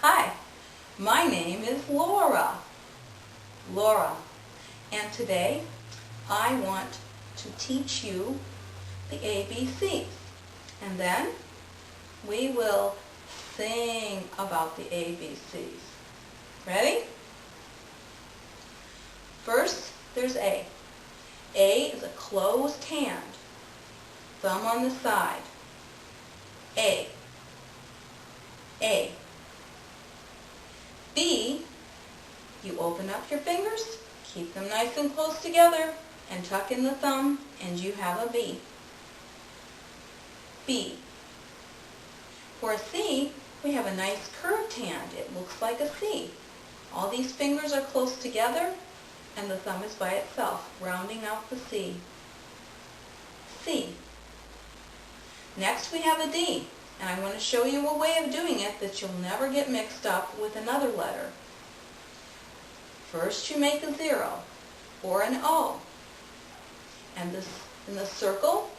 Hi, my name is Lora, and today I want to teach you the ABCs, and then we will sing about the ABCs. Ready? First, there's A. A is a closed hand, thumb on the side. A. A. B, you open up your fingers, keep them nice and close together, and tuck in the thumb, and you have a B. B. For a C, we have a nice curved hand. It looks like a C. All these fingers are close together, and the thumb is by itself, rounding out the C. C. Next we have a D, and I want to show you a way of doing it that you'll never get mixed up with another letter. First you make a 0 or an O, and the circle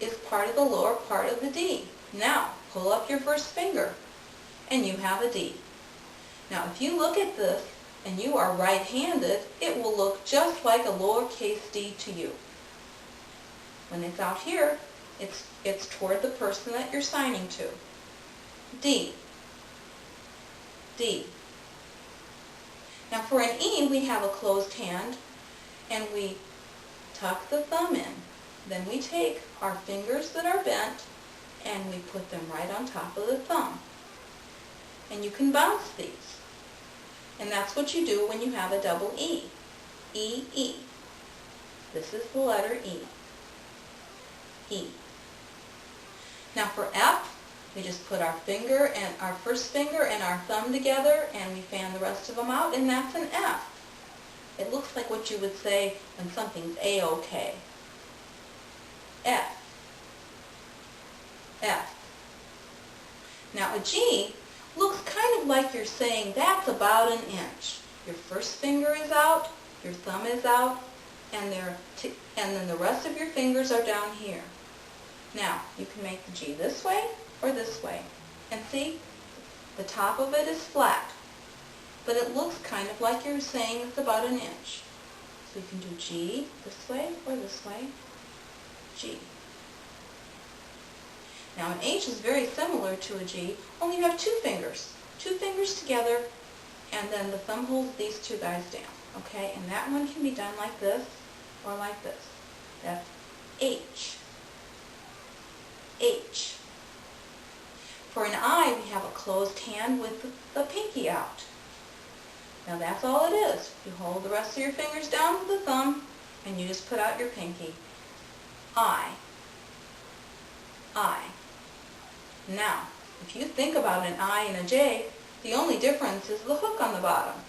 is part of the lower part of the D. Now pull up your first finger, and you have a D. Now if you look at this and you are right-handed, it will look just like a lowercase d to you. When it's out here, it's toward the person that you're signing to. D. D. Now for an E, we have a closed hand, and we tuck the thumb in. Then we take our fingers that are bent, and we put them right on top of the thumb. And you can bounce these. And that's what you do when you have a double E. E, E. This is the letter E. E. Now for F, we just put our first finger and our thumb together, and we fan the rest of them out, and that's an F. It looks like what you would say when something's A-OK. F. F. Now a G looks kind of like you're saying that's about an inch. Your first finger is out, your thumb is out, and then the rest of your fingers are down here. Now, you can make the G this way or this way. And see, the top of it is flat, but it looks kind of like you're saying it's about an inch. So you can do G this way or this way, G. Now an H is very similar to a G, only you have two fingers together, and then the thumb holds these two guys down, okay? And that one can be done like this or like this. That's H. H. For an I, we have a closed hand with the pinky out. Now that's all it is. You hold the rest of your fingers down with the thumb, and you just put out your pinky. I. I. Now, if you think about an I and a J, the only difference is the hook on the bottom.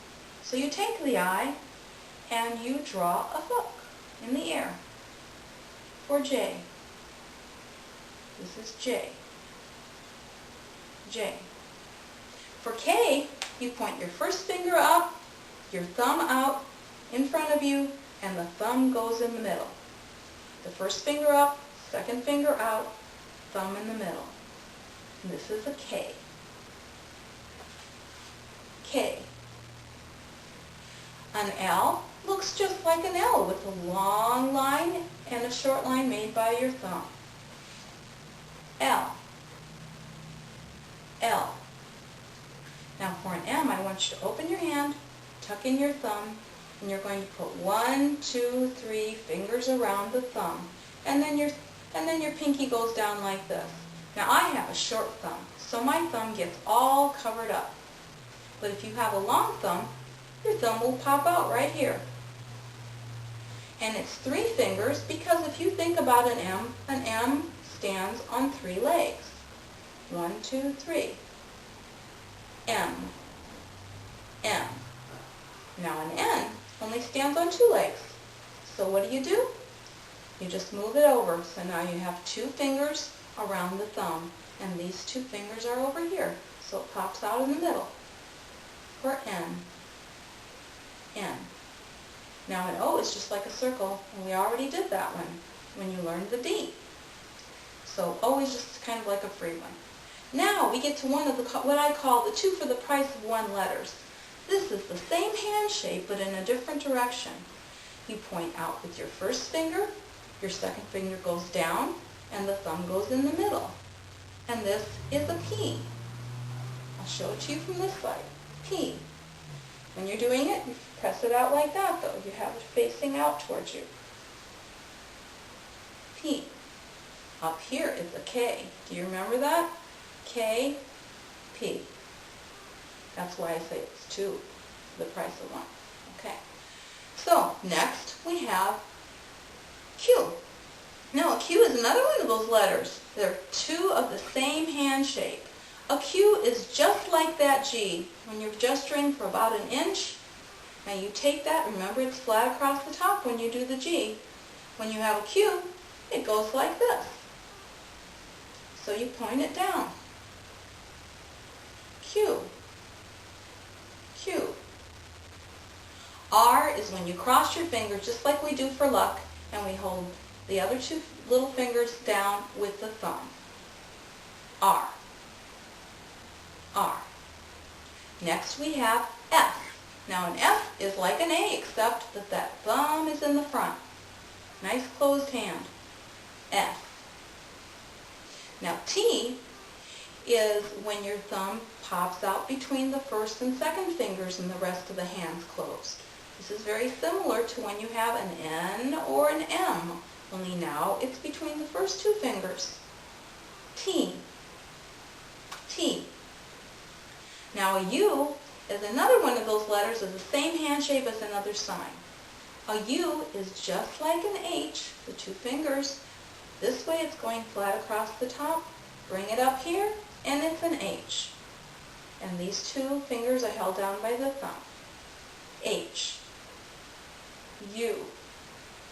So you take the I and you draw a hook in the air for J. This is J. J. For K, you point your first finger up, your thumb out in front of you, and the thumb goes in the middle. The first finger up, second finger out, thumb in the middle. And this is a K. K. An L looks just like an L with a long line and a short line made by your thumb. L. L. Now for an M, I want you to open your hand, tuck in your thumb, and you're going to put 1, 2, 3 fingers around the thumb. And then your pinky goes down like this. Now I have a short thumb, so my thumb gets all covered up. But if you have a long thumb, your thumb will pop out right here. And it's 3 fingers because if you think about an M stands on 3 legs. 1, 2, 3. M. M. Now an N only stands on 2 legs. So what do? You just move it over. So now you have 2 fingers around the thumb, and these 2 fingers are over here. So it pops out in the middle for N. N. Now an O is just like a circle, and we already did that one when you learned the D. So O is just kind of like a free one. Now we get to one of the, what I call the 2 for the price of 1 letters. This is the same hand shape, but in a different direction. You point out with your first finger, your second finger goes down, and the thumb goes in the middle. And this is a P. I'll show it to you from this side. P. When you're doing it, you press it out like that, though. You have it facing out towards you. P. Up here is a K. Do you remember that? K, P. That's why I say it's 2 for the price of 1. Okay. So, next we have Q. Now, a Q is another one of those letters. They're 2 of the same hand shape. A Q is just like that G. When you're gesturing for about 1 inch, now you take that, remember it's flat across the top when you do the G. When you have a Q, it goes like this. So you point it down. Q. Q. R is when you cross your fingers, just like we do for luck, and we hold the other 2 little fingers down with the thumb. R. R. Next we have F. Now an F is like an A, except that that thumb is in the front. Nice closed hand. F. Now T is when your thumb pops out between the first and second fingers and the rest of the hand's closed. This is very similar to when you have an N or an M, only now it's between the first 2 fingers. T. T. Now a U is another one of those letters of the same hand shape as another sign. A U is just like an H, the 2 fingers. This way it's going flat across the top. Bring it up here, and it's an H. And these 2 fingers are held down by the thumb. H. U.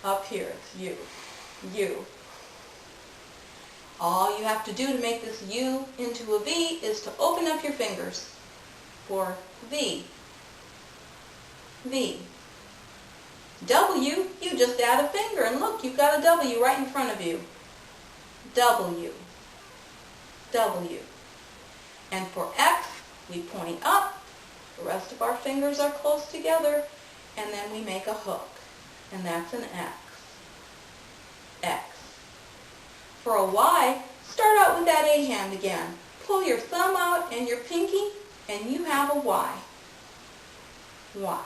Up here it's U. U. All you have to do to make this U into a V is to open up your fingers for V. V. W, you just add a finger, and look, you've got a W right in front of you. W. W. And for X, we point up, the rest of our fingers are close together, and then we make a hook, and that's an X. X. For a Y, start out with that A hand again. Pull your thumb out and your pinky, and you have a Y. Y.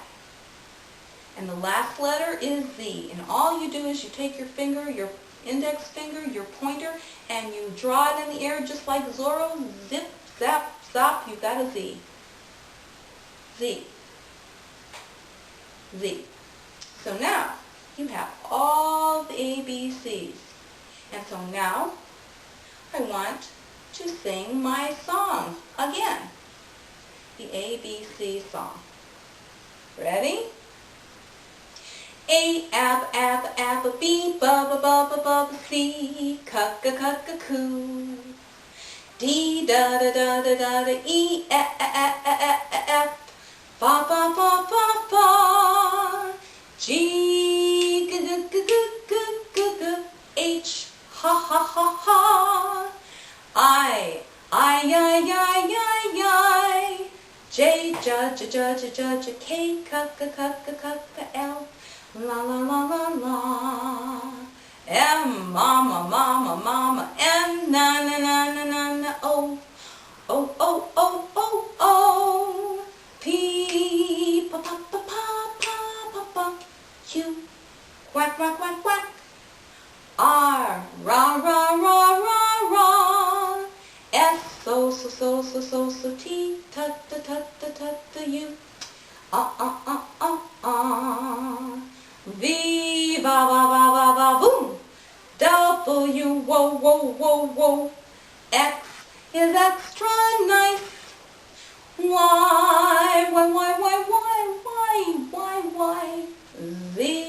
And the last letter is Z. And all you do is you take your finger, your index finger, your pointer, and you draw it in the air just like Zorro. Zip, zap, zop, you've got a Z. Z. Z. So now, you have all the ABCs. And so now, I want to sing my song again. The ABC song. Ready? A, ab, ab, ab, B, bubba, bubba, bubba, C, cucka, cucka, coo. D, da, da, da, da, da, da, E, F, fa, fa, fa, fa, fa, G, g, g, g, g, g, g, H, ha, ha, ha, ha, I, J, ja, ja, ja, ja, ja, ja, K, cucka, cucka, cucka, L, la, la, la, la, la, M, mama, mama, mama, N, na, na, na, na, na, na, O, O, O, O, O, O, P, pa, pa, pa, pa, pa, pa, pa, Q, quack, quack, quack, quack, R, ra, ra, ra, ra, ra, S, so, so, so, so, so, so, T, ta, ta, ta, ta, ta, ta, U, V, va, va, va, va, va, boom, W, whoa, whoa, whoa, whoa, X is extra nice, Y, Y, Y, Y, Y, Y, Y, Y, Z,